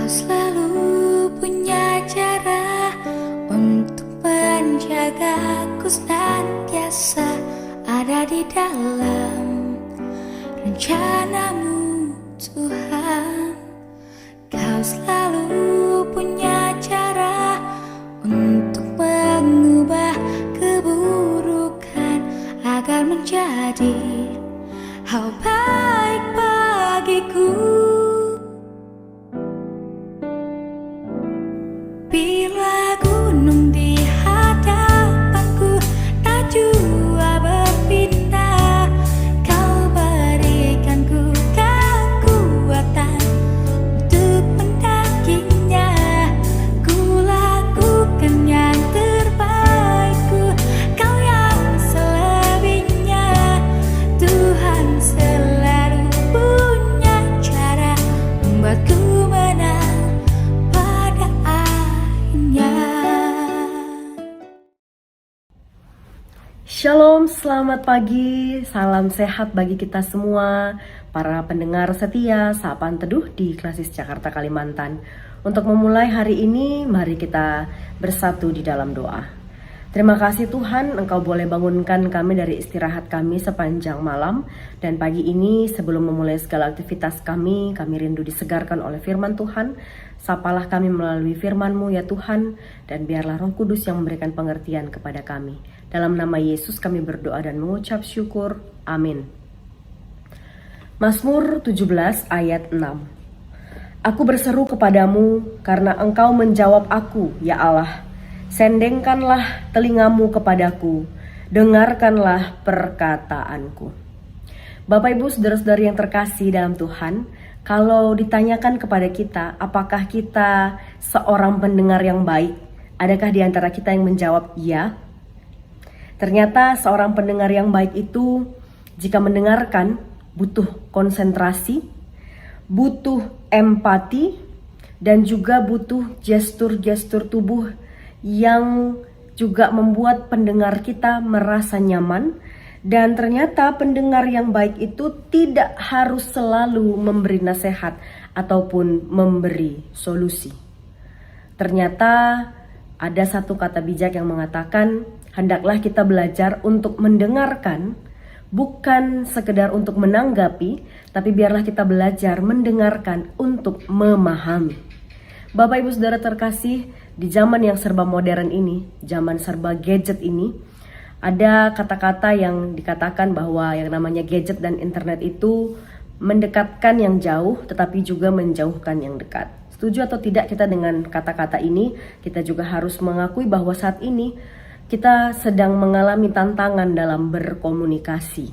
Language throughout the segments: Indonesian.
Kau selalu punya cara untuk menjagaku, senantiasa ada di dalam rencanamu Tuhan. Kau selalu punya cara untuk mengubah keburukan agar menjadi hal baik bagiku. Bila gunung di hadapanku tak jua berpindah, kau berikanku kekuatan untuk mendakinya. Ku lakukan yang terbaikku, kau yang selebihnya. Tuhan selalu punya cara membuatku menang pada akhirnya. Shalom, selamat pagi, salam sehat bagi kita semua, para pendengar setia Sapaan Teduh di Klasis Jakarta, Kalimantan. Untuk memulai hari ini, mari kita bersatu di dalam doa. Terima kasih Tuhan, Engkau boleh bangunkan kami dari istirahat kami sepanjang malam. Dan pagi ini sebelum memulai segala aktivitas kami rindu disegarkan oleh firman Tuhan. Sapalah kami melalui firman-Mu ya Tuhan, dan biarlah Roh Kudus yang memberikan pengertian kepada kami. Dalam nama Yesus kami berdoa dan mengucap syukur. Amin. Mazmur 17 ayat 6. Aku berseru kepadamu karena Engkau menjawab aku, ya Allah. Sendengkanlah telingamu kepadaku, dengarkanlah perkataanku. Bapak Ibu saudara-saudari yang terkasih dalam Tuhan, kalau ditanyakan kepada kita, apakah kita seorang pendengar yang baik? Adakah di antara kita yang menjawab ya? Ternyata seorang pendengar yang baik itu jika mendengarkan butuh konsentrasi, butuh empati, dan juga butuh gestur-gestur tubuh yang juga membuat pendengar kita merasa nyaman. Dan ternyata pendengar yang baik itu tidak harus selalu memberi nasihat ataupun memberi solusi. Ternyata ada satu kata bijak yang mengatakan, hendaklah kita belajar untuk mendengarkan, bukan sekedar untuk menanggapi, tapi biarlah kita belajar mendengarkan untuk memahami. Bapak Ibu Saudara terkasih, di zaman yang serba modern ini, zaman serba gadget ini, ada kata-kata yang dikatakan bahwa yang namanya gadget dan internet itu mendekatkan yang jauh, tetapi juga menjauhkan yang dekat. Setuju atau tidak kita dengan kata-kata ini? Kita juga harus mengakui bahwa saat ini kita sedang mengalami tantangan dalam berkomunikasi.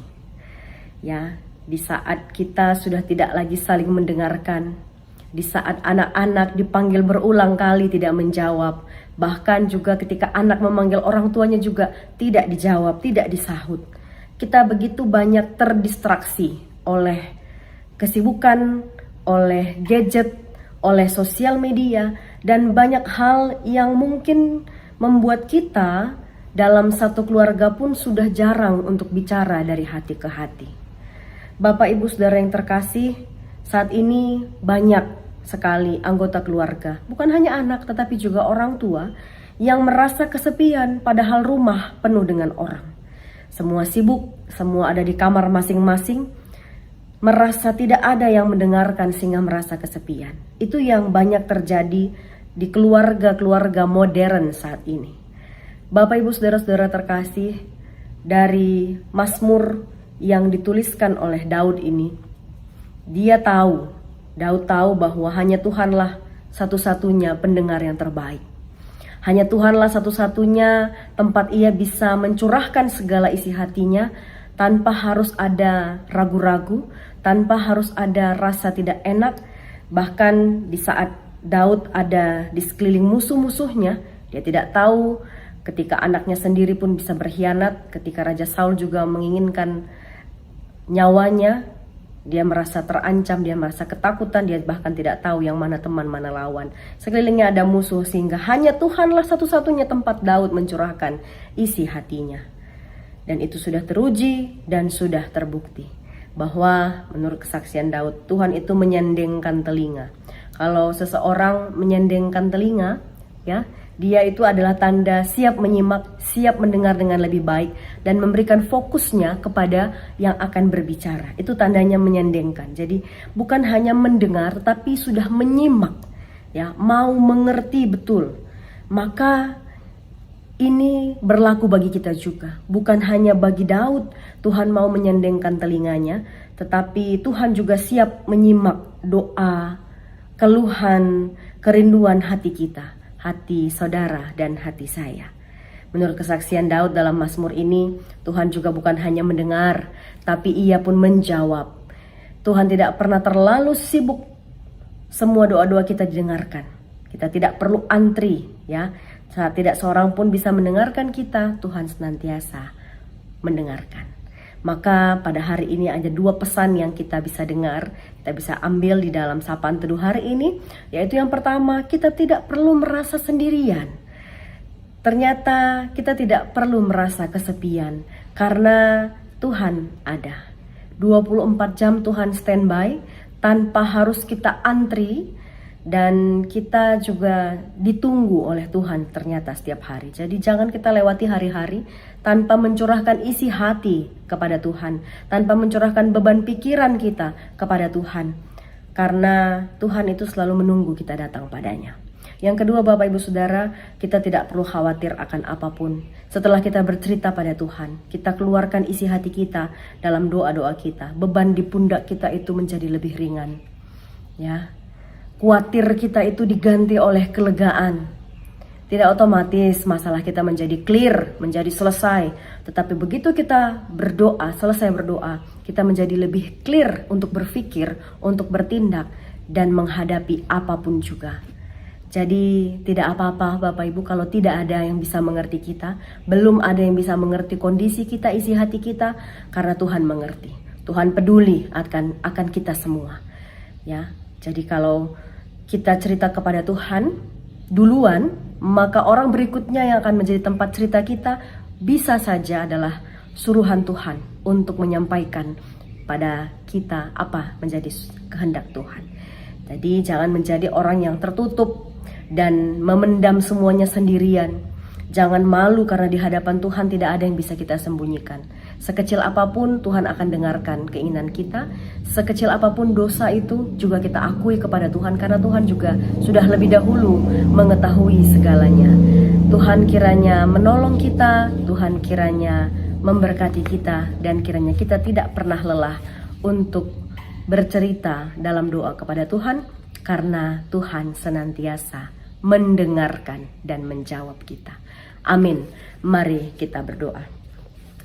Ya, di saat kita sudah tidak lagi saling mendengarkan, di saat anak-anak dipanggil berulang kali tidak menjawab, bahkan juga ketika anak memanggil orang tuanya juga tidak dijawab, tidak disahut. Kita begitu banyak terdistraksi oleh kesibukan, oleh gadget, oleh sosial media, dan banyak hal yang mungkin membuat kita dalam satu keluarga pun sudah jarang untuk bicara dari hati ke hati. Bapak Ibu Saudara yang terkasih, saat ini banyak sekali anggota keluarga, bukan hanya anak tetapi juga orang tua yang merasa kesepian padahal rumah penuh dengan orang. Semua sibuk, semua ada di kamar masing-masing, merasa tidak ada yang mendengarkan sehingga merasa kesepian. Itu yang banyak terjadi di keluarga-keluarga modern saat ini. Bapak Ibu Saudara-saudara terkasih, dari Mazmur yang dituliskan oleh Daud ini, Daud tahu bahwa hanya Tuhanlah satu-satunya pendengar yang terbaik. Hanya Tuhanlah satu-satunya tempat ia bisa mencurahkan segala isi hatinya tanpa harus ada ragu-ragu, tanpa harus ada rasa tidak enak. Bahkan di saat Daud ada di sekeliling musuh-musuhnya, dia tidak tahu ketika anaknya sendiri pun bisa berkhianat, ketika Raja Saul juga menginginkan nyawanya, dia merasa terancam, dia merasa ketakutan, dia bahkan tidak tahu yang mana teman, mana lawan. Sekelilingnya ada musuh sehingga hanya Tuhanlah satu-satunya tempat Daud mencurahkan isi hatinya. Dan itu sudah teruji dan sudah terbukti bahwa menurut kesaksian Daud, Tuhan itu menyendengkan telinga. Kalau seseorang menyendengkan telinga, ya, dia itu adalah tanda siap menyimak, siap mendengar dengan lebih baik dan memberikan fokusnya kepada yang akan berbicara. Itu tandanya menyendengkan. Jadi bukan hanya mendengar tapi sudah menyimak, ya, mau mengerti betul. Maka ini berlaku bagi kita juga. Bukan hanya bagi Daud Tuhan mau menyendengkan telinganya, tetapi Tuhan juga siap menyimak doa, keluhan, kerinduan hati kita, hati saudara dan hati saya. Menurut kesaksian Daud dalam Mazmur ini, Tuhan juga bukan hanya mendengar, tapi ia pun menjawab. Tuhan tidak pernah terlalu sibuk semua doa-doa kita didengarkan. Kita tidak perlu antri, ya. Saat tidak seorang pun bisa mendengarkan kita, Tuhan senantiasa mendengarkan. Maka pada hari ini ada 2 pesan yang kita bisa dengar, kita bisa ambil di dalam sapaan teduh hari ini, yaitu yang pertama, kita tidak perlu merasa sendirian. Ternyata kita tidak perlu merasa kesepian karena Tuhan ada. 24 jam Tuhan standby tanpa harus kita antri. Dan kita juga ditunggu oleh Tuhan ternyata setiap hari. Jadi jangan kita lewati hari-hari tanpa mencurahkan isi hati kepada Tuhan, tanpa mencurahkan beban pikiran kita kepada Tuhan. Karena Tuhan itu selalu menunggu kita datang padanya. Yang kedua, Bapak Ibu Saudara, kita tidak perlu khawatir akan apapun. Setelah kita bercerita pada Tuhan, kita keluarkan isi hati kita dalam doa-doa kita. Beban di pundak kita itu menjadi lebih ringan. Ya. Khawatir kita itu diganti oleh kelegaan. Tidak otomatis masalah kita menjadi clear, menjadi selesai. Tetapi begitu kita berdoa, selesai berdoa, kita menjadi lebih clear untuk berpikir, untuk bertindak, dan menghadapi apapun juga. Jadi tidak apa-apa Bapak Ibu kalau tidak ada yang bisa mengerti kita. Belum ada yang bisa mengerti kondisi kita, isi hati kita. Karena Tuhan mengerti. Tuhan peduli akan kita semua. Ya, jadi kalau kita cerita kepada Tuhan duluan, maka orang berikutnya yang akan menjadi tempat cerita kita bisa saja adalah suruhan Tuhan untuk menyampaikan pada kita apa menjadi kehendak Tuhan. Jadi jangan menjadi orang yang tertutup dan memendam semuanya sendirian. Jangan malu karena di hadapan Tuhan tidak ada yang bisa kita sembunyikan. Sekecil apapun Tuhan akan dengarkan keinginan kita. Sekecil apapun dosa itu juga kita akui kepada Tuhan karena Tuhan juga sudah lebih dahulu mengetahui segalanya. Tuhan kiranya menolong kita, Tuhan kiranya memberkati kita, dan kiranya kita tidak pernah lelah untuk bercerita dalam doa kepada Tuhan karena Tuhan senantiasa mendengarkan dan menjawab kita. Amin. Mari kita berdoa.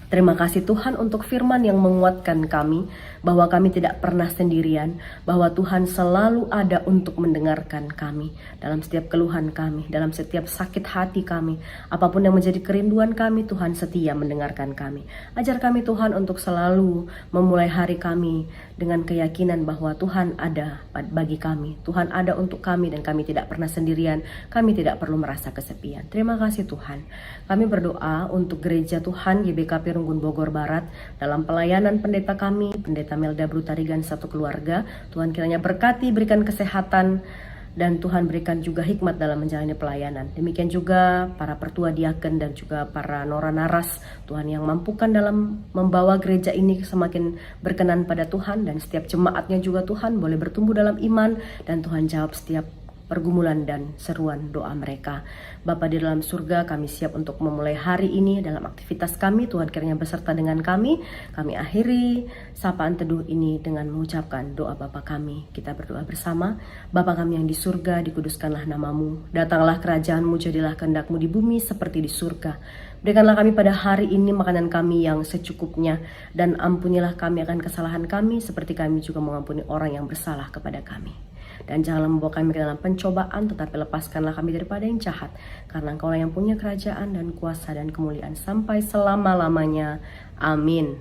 Terima kasih Tuhan untuk firman yang menguatkan kami bahwa kami tidak pernah sendirian, bahwa Tuhan selalu ada untuk mendengarkan kami dalam setiap keluhan kami, dalam setiap sakit hati kami, apapun yang menjadi kerinduan kami, Tuhan setia mendengarkan kami. Ajar kami Tuhan untuk selalu memulai hari kami dengan keyakinan bahwa Tuhan ada bagi kami, Tuhan ada untuk kami dan kami tidak pernah sendirian, kami tidak perlu merasa kesepian. Terima kasih Tuhan. Kami berdoa untuk gereja Tuhan GBKP Runggun Bogor Barat dalam pelayanan pendeta kami, Pendeta Melda Brutarigan satu keluarga. Tuhan kiranya berkati, berikan kesehatan, dan Tuhan berikan juga hikmat dalam menjalani pelayanan. Demikian juga para pertua diaken dan juga para nora naras, Tuhan yang mampukan dalam membawa gereja ini semakin berkenan pada Tuhan, dan setiap jemaatnya juga Tuhan boleh bertumbuh dalam iman, dan Tuhan jawab setiap pergumulan dan seruan doa mereka. Bapa di dalam surga, kami siap untuk memulai hari ini dalam aktivitas kami. Tuhan kiranya beserta dengan kami. Kami akhiri sapaan teduh ini dengan mengucapkan doa Bapa kami. Kita berdoa bersama. Bapa kami yang di surga, dikuduskanlah namamu. Datanglah kerajaanmu, jadilah kehendakmu di bumi seperti di surga. Berikanlah kami pada hari ini makanan kami yang secukupnya, dan ampunilah kami akan kesalahan kami seperti kami juga mengampuni orang yang bersalah kepada kami. Dan janganlah membawa kami ke dalam pencobaan, tetapi lepaskanlah kami daripada yang jahat. Karena Engkaulah yang punya kerajaan dan kuasa dan kemuliaan sampai selama-lamanya. Amin.